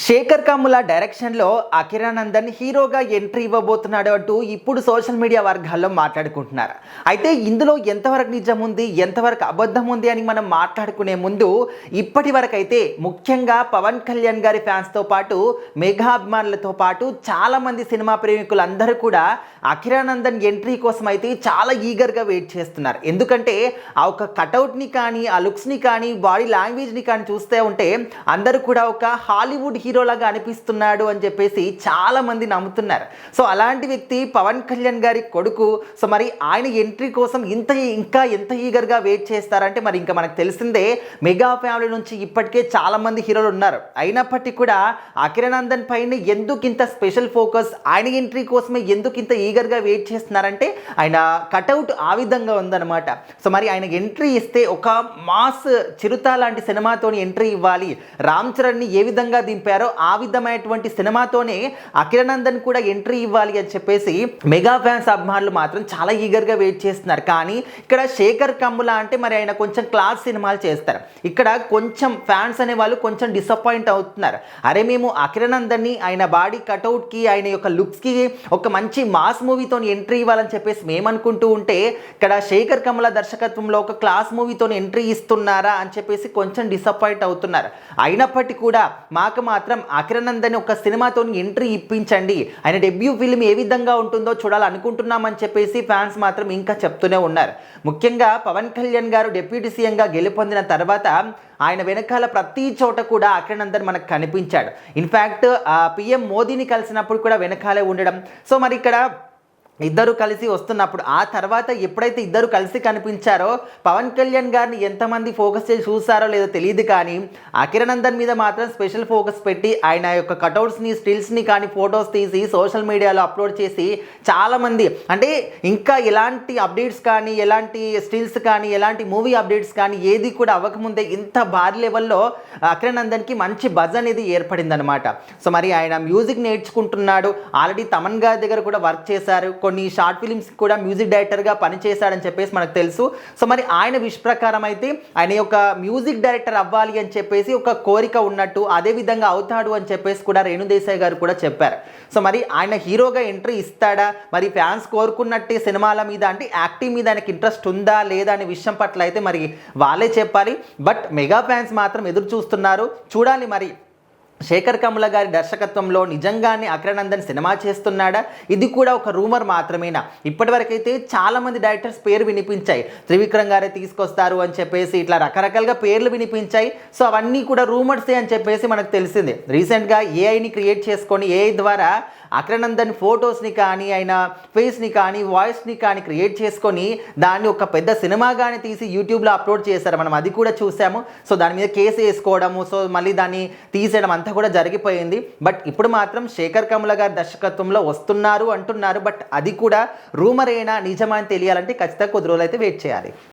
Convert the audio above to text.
శేఖర్ కమ్ముల డైరెక్షన్లో అకిరానందన్ హీరోగా ఎంట్రీ ఇవ్వబోతున్నాడు అంటూ ఇప్పుడు సోషల్ మీడియా వర్గాల్లో మాట్లాడుకుంటున్నారు. అయితే ఇందులో ఎంతవరకు నిజం ఉంది, ఎంతవరకు అబద్ధం ఉంది అని మనం మాట్లాడుకునే ముందు ఇప్పటి వరకు అయితే ముఖ్యంగా పవన్ కళ్యాణ్ గారి ఫ్యాన్స్తో పాటు మెగా అభిమానులతో పాటు చాలామంది సినిమా ప్రేమికులందరూ కూడా అకిరానందన్ ఎంట్రీ కోసం అయితే చాలా ఈగర్గా వెయిట్ చేస్తున్నారు. ఎందుకంటే ఆ ఒక కటౌట్ని కానీ, ఆ లుక్స్ని కానీ, బాడీ లాంగ్వేజ్ని కానీ చూస్తే ఉంటే అందరూ కూడా ఒక హాలీవుడ్ హీరోలాగా అనిపిస్తున్నాడు అని చెప్పేసి చాలామంది నమ్ముతున్నారు. సో అలాంటి వ్యక్తి పవన్ కళ్యాణ్ గారి కొడుకు. సో మరి ఆయన ఎంట్రీ కోసం ఇంకా ఎంత ఈగర్గా వెయిట్ చేస్తారంటే మరి ఇంకా మనకు తెలిసిందే, మెగా ఫ్యామిలీ నుంచి ఇప్పటికే చాలామంది హీరోలు ఉన్నారు. అయినప్పటికీ కూడా అకిరానందన్ పైన ఎందుకు ఇంత స్పెషల్ ఫోకస్, ఆయన ఎంట్రీ కోసమే ఎందుకు ఇంత ఈగర్గా వెయిట్ చేస్తున్నారంటే ఆయన కటౌట్ ఆ విధంగా ఉందన్నమాట. సో మరి ఆయన ఎంట్రీ ఇస్తే ఒక మాస్ చిరుత లాంటి సినిమాతోని ఎంట్రీ ఇవ్వాలి, రామ్ చరణ్ని ఏ విధంగా దింపారో ఆ విధమైనటువంటి సినిమాతోనే అకిరానందన్ కూడా ఎంట్రీ ఇవ్వాలి అని చెప్పేసి మెగా ఫ్యాన్స్ అభిమానులు మాత్రం చాలా ఈగర్గా వెయిట్ చేస్తున్నారు. కానీ ఇక్కడ శేఖర్ కమ్ముల అంటే మరి ఆయన కొంచెం క్లాస్ సినిమాలు చేస్తారు. ఇక్కడ కొంచెం ఫ్యాన్స్ అనే వాళ్ళు కొంచెం డిసప్పాయింట్ అవుతున్నారు. అరే మేము అకిరానందన్ని ఆయన బాడీ కటౌట్కి, ఆయన యొక్క లుక్స్కి ఒక మంచి మాస్ మూవీతో ఎంట్రీ ఇవ్వాలని చెప్పేసి మేము అనుకుంటూ ఉంటే ఇక్కడ శేఖర్ కమ్ముల దర్శకత్వంలో ఒక క్లాస్ మూవీతో ఎంట్రీ ఇస్తున్నారా అని చెప్పేసి కొంచెం డిసప్పాయింట్ అవుతున్నారు. అయినప్పటికీ కూడా మాకు మాత్రం అకిరానందన్ ఒక సినిమాతో ఎంట్రీ ఇప్పించండి, ఆయన డెబ్యూ ఫిల్మ్ ఏ విధంగా ఉంటుందో చూడాలనుకుంటున్నామని చెప్పేసి ఫ్యాన్స్ మాత్రం ఇంకా చెప్తూనే ఉన్నారు. ముఖ్యంగా పవన్ కళ్యాణ్ గారు డిప్యూటీ సీఎంగా గెలుపొందిన తర్వాత ఆయన వెనకాల ప్రతి చోట కూడా అకిరానందన్ మనకు కనిపించాడు. ఇన్ఫ్యాక్ట్ పిఎం మోదీని కలిసినప్పుడు కూడా వెనకాలే ఉండడం. సో మరి ఇక్కడ ఇద్దరు కలిసి వస్తున్నప్పుడు ఆ తర్వాత ఎప్పుడైతే ఇద్దరు కలిసి కనిపించారో పవన్ కళ్యాణ్ గారిని ఎంతమంది ఫోకస్ చేసి చూసారో లేదో తెలియదు, కానీ అకిరానందన్ మీద మాత్రం స్పెషల్ ఫోకస్ పెట్టి ఆయన యొక్క కటౌట్స్ని, స్టిల్స్ని కానీ ఫొటోస్ తీసి సోషల్ మీడియాలో అప్లోడ్ చేసి చాలామంది అంటే ఇంకా ఎలాంటి అప్డేట్స్ కానీ, ఎలాంటి స్టిల్స్ కానీ, ఎలాంటి మూవీ అప్డేట్స్ కానీ ఏది కూడా అవ్వకముందే ఇంత భారీ లెవెల్లో అకిరానందన్కి మంచి బజ్ అనేది ఏర్పడిందనమాట. సో మరి ఆయన మ్యూజిక్ నేర్చుకుంటున్నాడు, ఆల్రెడీ తమన్ గారి దగ్గర కూడా వర్క్ చేశారు, కొన్ని షార్ట్ ఫిలిమ్స్ కూడా మ్యూజిక్ డైరెక్టర్గా పనిచేశాడని చెప్పేసి మనకు తెలుసు. సో మరి ఆయన విష్ ప్రకారం అయితే ఆయన యొక్క మ్యూజిక్ డైరెక్టర్ అవ్వాలి అని చెప్పేసి ఒక కోరిక ఉన్నట్టు, అదే విధంగా అవుతాడు అని చెప్పేసి కూడా రేణు దేశాయ్ గారు కూడా చెప్పారు. సో మరి ఆయన హీరోగా ఎంట్రీ ఇస్తాడా, మరి ఫ్యాన్స్ కోరుకున్నట్టే సినిమాల మీద అంటే యాక్టింగ్ మీద ఆయనకి ఇంట్రెస్ట్ ఉందా లేదా అనే విషయం పట్ల అయితే మరి వాళ్ళే చెప్పాలి. బట్ మెగా ఫ్యాన్స్ మాత్రం ఎదురు చూస్తున్నారు, చూడాలి మరి శేఖర్ కమ్ముల గారి దర్శకత్వంలో నిజంగానే అకిరానందన్ సినిమా చేస్తున్నాడా, ఇది కూడా ఒక రూమర్ మాత్రమేనా. ఇప్పటివరకైతే చాలామంది డైరెక్టర్స్ పేరు వినిపించాయి, త్రివిక్రమ్ గారే తీసుకొస్తారు అని చెప్పేసి ఇట్లా రకరకాలుగా పేర్లు వినిపించాయి. సో అవన్నీ కూడా రూమర్సే అని చెప్పేసి మనకు తెలిసింది. రీసెంట్గా ఏఐని క్రియేట్ చేసుకొని ఏఐ ద్వారా అకిరానందన్ ఫొటోస్ని కానీ, ఆయన ఫేస్ని కానీ, వాయిస్ని కానీ క్రియేట్ చేసుకొని దాన్ని ఒక పెద్ద సినిమాగానే తీసి యూట్యూబ్లో అప్లోడ్ చేశారు. మనం అది కూడా చూసాము. సో దాని మీద కేసు వేసుకోవడము, సో మళ్ళీ దాన్ని తీసేయడం అంతా కూడా జరిగిపోయింది. బట్ ఇప్పుడు మాత్రం శేఖర్ కమ్ముల గారి దర్శకత్వంలో వస్తున్నారు అంటున్నారు. బట్ అది కూడా రూమరేనా నిజమా అని తెలియాలంటే ఖచ్చితంగా కొద్ది రోజులు అయితే వెయిట్ చేయాలి.